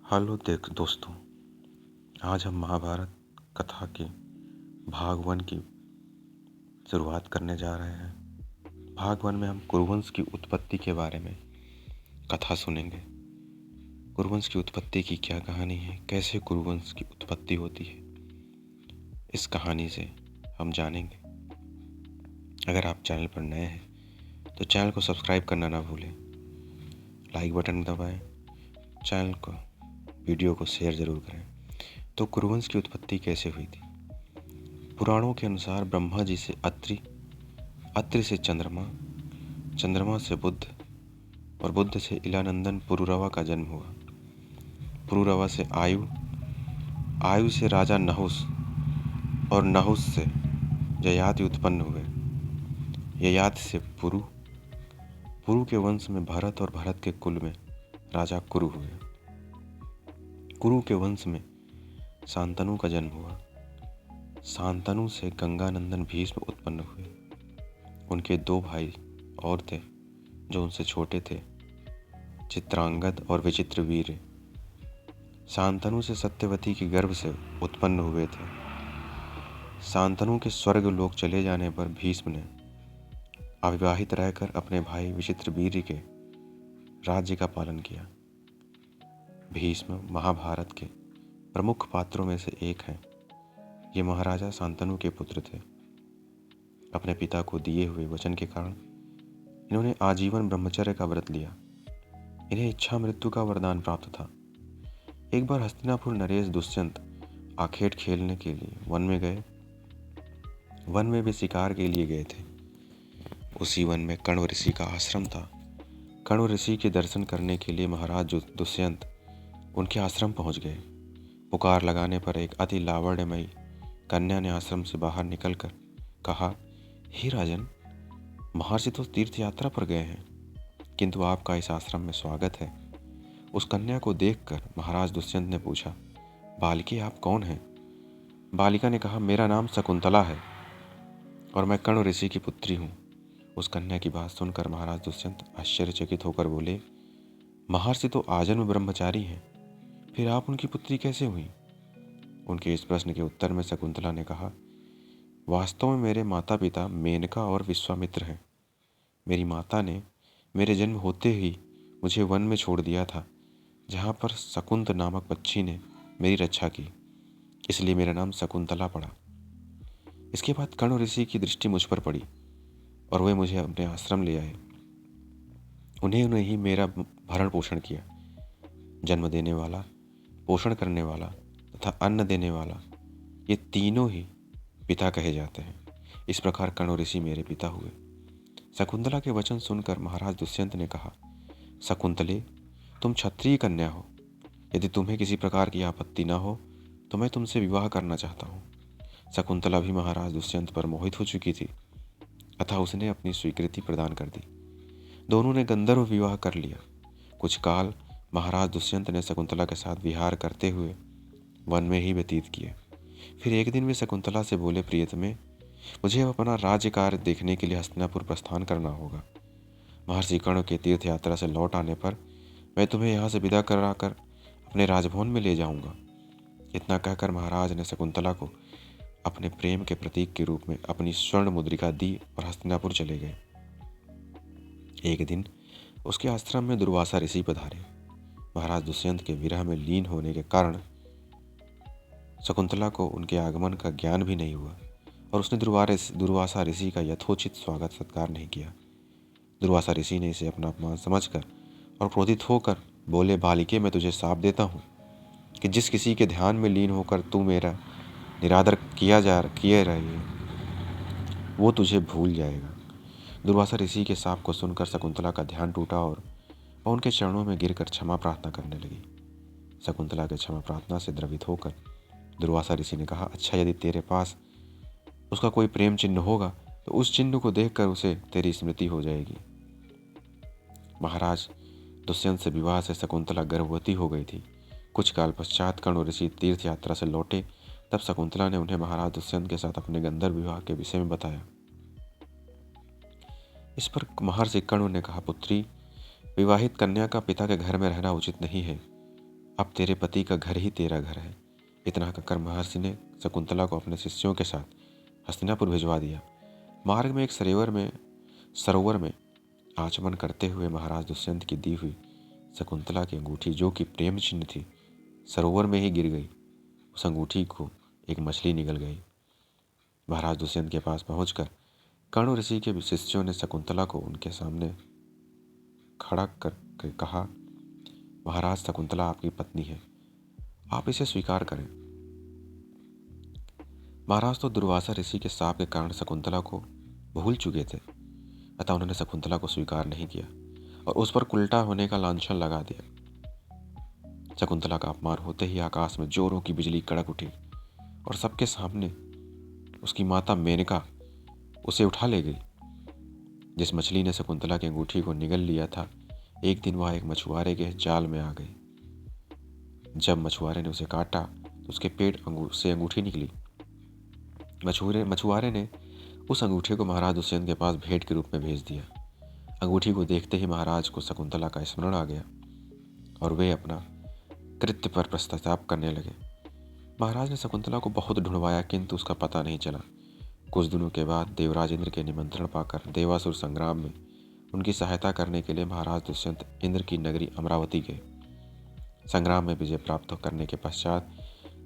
Hello दोस्तों, आज हम महाभारत कथा के भाग 1 की शुरुआत करने जा रहे हैं। भाग 1 में हम कुरुवंश की उत्पत्ति के बारे में कथा सुनेंगे। कुरुवंश की उत्पत्ति की क्या कहानी है, कैसे कुरुवंश की उत्पत्ति होती है, इस कहानी से हम जानेंगे। अगर आप चैनल पर नए हैं तो चैनल को सब्सक्राइब करना ना भूलें, लाइक बटन दबाएं, चैनल को वीडियो को शेयर ज़रूर करें। तो कुरुवंश की उत्पत्ति कैसे हुई थी? पुराणों के अनुसार ब्रह्मा जी से अत्रि, अत्रि से चंद्रमा, चंद्रमा से बुद्ध और बुद्ध से इलानंदन पुरुरवा का जन्म हुआ। पुरुरवा से आयु, आयु से राजा नहुस और नहुस से ययाति उत्पन्न हुए। ययाति से पुरु, पुरु के वंश में भरत और भरत के कुल में राजा कुरु हुए। कुरु के वंश में शांतनु का जन्म हुआ। शांतनु से गंगानंदन भीष्म उत्पन्न हुए। उनके 2 भाई और थे जो उनसे छोटे थे, चित्रांगद और विचित्रवीर्य। शांतनु से सत्यवती के गर्भ से उत्पन्न हुए थे। शांतनु के स्वर्ग लोक चले जाने पर भीष्म ने अविवाहित रहकर अपने भाई विचित्रवीर्य के राज्य का पालन किया। भीष्म महाभारत के प्रमुख पात्रों में से एक हैं। ये महाराजा शांतनु के पुत्र थे। अपने पिता को दिए हुए वचन के कारण इन्होंने आजीवन ब्रह्मचर्य का व्रत लिया। इन्हें इच्छा मृत्यु का वरदान प्राप्त था। एक बार हस्तिनापुर नरेश दुष्यंत आखेट खेलने के लिए वन में गए। वन में वे शिकार के लिए गए थे। उसी वन में कण्व ऋषि का आश्रम था। कण्व ऋषि के दर्शन करने के लिए महाराज दुष्यंत उनके आश्रम पहुंच गए। पुकार लगाने पर एक अति लावण्यमयी कन्या ने आश्रम से बाहर निकलकर कहा, हे राजन, महर्षि तो तीर्थ यात्रा पर गए हैं, किंतु आपका इस आश्रम में स्वागत है। उस कन्या को देखकर महाराज दुष्यंत ने पूछा, बालिके आप कौन हैं? बालिका ने कहा, मेरा नाम शकुंतला है और मैं कण्व ऋषि की पुत्री हूँ। उस कन्या की बात सुनकर महाराज दुष्यंत आश्चर्यचकित होकर बोले, महर्षि तो आजन्म ब्रह्मचारी हैं, फिर आप उनकी पुत्री कैसे हुई? उनके इस प्रश्न के उत्तर में शकुंतला ने कहा, वास्तव में मेरे माता पिता मेनका और विश्वामित्र हैं। मेरी माता ने मेरे जन्म होते ही मुझे वन में छोड़ दिया था, जहाँ पर शकुंत नामक पक्षी ने मेरी रक्षा की, इसलिए मेरा नाम शकुंतला पड़ा। इसके बाद कण्व ऋषि की दृष्टि मुझ पर पड़ी और वे मुझे अपने आश्रम ले आए। उन्हें ही मेरा भरण पोषण किया। जन्म देने वाला, पोषण करने वाला तथा अन्न देने वाला, ये तीनों ही पिता कहे जाते हैं। इस प्रकार कण्व ऋषि मेरे पिता हुए। शकुंतला के वचन सुनकर महाराज दुष्यंत ने कहा, शकुंतले, तुम क्षत्रिय कन्या हो। यदि तुम्हें किसी प्रकार की आपत्ति न हो तो मैं तुमसे विवाह करना चाहता हूँ। शकुंतला भी महाराज दुष्यंत पर मोहित हो चुकी थी, अतः उसने अपनी स्वीकृति प्रदान कर दी। दोनों ने गंधर्व विवाह कर लिया। कुछ काल महाराज दुष्यंत ने शकुंतला के साथ विहार करते हुए वन में ही व्यतीत किए। फिर एक दिन वे शकुंतला से बोले, प्रियतमे, मुझे अब अपना राज्य कार्य देखने के लिए हस्तिनापुर प्रस्थान करना होगा। महर्षि कर्ण के तीर्थ यात्रा से लौट आने पर मैं तुम्हें यहाँ से विदा कराकर अपने राजभवन में ले जाऊंगा। इतना कहकर महाराज ने शकुंतला को अपने प्रेम के प्रतीक के रूप में अपनी स्वर्ण मुद्रिका दी और हस्तिनापुर चले गए। एक दिन उसके आश्रम में दुर्वासा ऋषि पधारे। महाराज दुष्यंत के विरह में लीन होने के कारण शकुंतला को उनके आगमन का ज्ञान भी नहीं हुआ और उसने दुर्वासा ऋषि का यथोचित स्वागत सत्कार नहीं किया। दुर्वासा ऋषि ने इसे अपना अपमान समझकर और क्रोधित होकर बोले, बालिके, मैं तुझे शाप देता हूँ कि जिस किसी के ध्यान में लीन होकर तू मेरा निरादर किए रहे, वो तुझे भूल जाएगा। दुर्वासा ऋषि के शाप को सुनकर शकुंतला का ध्यान टूटा और वह उनके चरणों में गिरकर क्षमा प्रार्थना करने लगी। शकुंतला के क्षमा प्रार्थना से द्रवित होकर दुर्वासा ऋषि ने कहा, अच्छा, यदि तेरे पास उसका कोई प्रेम चिन्ह होगा तो उस चिन्ह को देखकर उसे तेरी स्मृति हो जाएगी। महाराज दुष्यंत से विवाह से शकुंतला गर्भवती हो गई थी। कुछ काल पश्चात कण्व ऋषि तीर्थ यात्रा से लौटे, तब शकुंतला ने उन्हें महाराज दुष्यंत के साथ अपने गंधर्व विवाह के विषय में बताया। इस पर महर्षि कण्व ने कहा, पुत्री, विवाहित कन्या का पिता के घर में रहना उचित नहीं है। अब तेरे पति का घर ही तेरा घर है। इतना कहकर महर्षि ने शकुंतला को अपने शिष्यों के साथ हस्तिनापुर भिजवा दिया। मार्ग में एक सरोवर में आचमन करते हुए महाराज दुष्यंत की दी हुई शकुंतला की अंगूठी, जो कि प्रेम चिन्ह थी, सरोवर में ही गिर गई। उस अंगूठी को एक मछली निगल गई। महाराज दुष्यंत के पास पहुंचकर कर्ण ऋषि के शिष्यों ने शकुंतला को उनके सामने खड़ा करके कहा, महाराज, शकुंतला आपकी पत्नी है, आप इसे स्वीकार करें। महाराज तो दुर्वासा ऋषि के शाप के कारण शकुंतला को भूल चुके थे, अतः उन्होंने शकुंतला को स्वीकार नहीं किया और उस पर उल्टा होने का लांछन लगा दिया। शकुंतला का अपमान होते ही आकाश में जोरों की बिजली कड़क उठी और सबके सामने उसकी माता मेनका उसे उठा ले गई। जिस मछली ने शकुंतला की अंगूठी को निगल लिया था, एक दिन वह एक मछुआरे के जाल में आ गई। जब मछुआरे ने उसे काटा तो उसके पेट से अंगूठी निकली। मछुआरे ने उस अंगूठी को महाराज दुष्यंत के पास भेंट के रूप में भेज दिया। अंगूठी को देखते ही महाराज को शकुंतला का स्मरण आ गया और वे अपना कृत्य पर पश्चाताप करने लगे। महाराज ने शकुंतला को बहुत ढूंढवाया, किंतु उसका पता नहीं चला। कुछ दिनों के बाद देवराज इंद्र के निमंत्रण पाकर देवासुर संग्राम में उनकी सहायता करने के लिए महाराज दुष्यंत इंद्र की नगरी अमरावती गए। संग्राम में विजय प्राप्त करने के पश्चात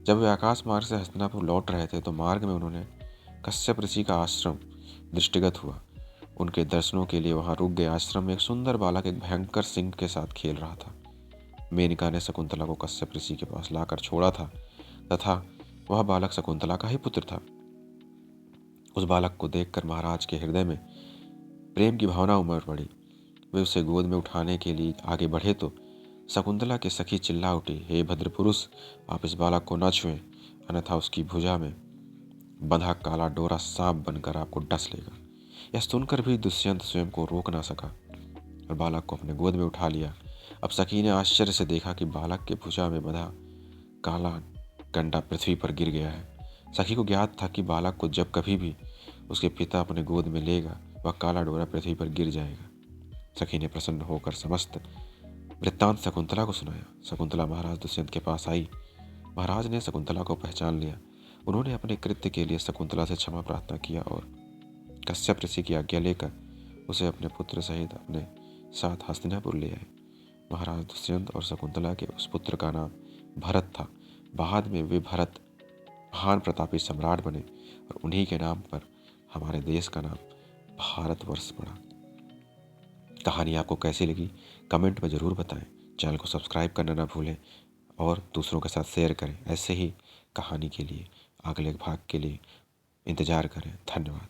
जब वे आकाश मार्ग से हस्तिनापुर लौट रहे थे तो मार्ग में उन्होंने कश्यप ऋषि का आश्रम दृष्टिगत हुआ। उनके दर्शनों के लिए वहां रुक गए। आश्रम में एक सुंदर बालक एक भयंकर सिंह के साथ खेल रहा था। मेनका ने शकुंतला को कश्यप ऋषि के पास लाकर छोड़ा था तथा वह बालक शकुंतला का ही पुत्र था। उस बालक को देखकर महाराज के हृदय में प्रेम की भावना उमड़ पड़ी। वे उसे गोद में उठाने के लिए आगे बढ़े तो शकुंतला के सखी चिल्ला उठी, हे भद्र पुरुष, आप इस बालक को न छुएं, अन्यथा उसकी भुजा में बंधा काला डोरा सांप बनकर आपको डस लेगा। यह सुनकर भी दुष्यंत स्वयं को रोक ना सका और बालक को अपने गोद में उठा लिया। अब सखी ने आश्चर्य से देखा कि बालक के भुजा में बंधा काला कंडा पृथ्वी पर गिर गया है। सखी को ज्ञात था कि बालक को जब कभी भी उसके पिता अपने गोद में लेगा, वह काला डोरा पृथ्वी पर गिर जाएगा। सखी ने प्रसन्न होकर समस्त वृत्तांत शकुंतला को सुनाया। शकुंतला महाराज दुष्यंत के पास आई। महाराज ने शकुंतला को पहचान लिया। उन्होंने अपने कृत्य के लिए शकुंतला से क्षमा प्रार्थना किया और कश्यप ऋषि की आज्ञा लेकर उसे अपने पुत्र सहित अपने साथ हस्तिनापुर ले आए। महाराज दुष्यंत और शकुंतला के उस पुत्र का नाम भरत था। बाद में वे भरत महान प्रतापी सम्राट बने और उन्हीं के नाम पर हमारे देश का नाम भारतवर्ष पड़ा। कहानी आपको कैसी लगी कमेंट में ज़रूर बताएं। चैनल को सब्सक्राइब करना ना भूलें और दूसरों के साथ शेयर करें। ऐसे ही कहानी के लिए अगले भाग के लिए इंतज़ार करें। धन्यवाद।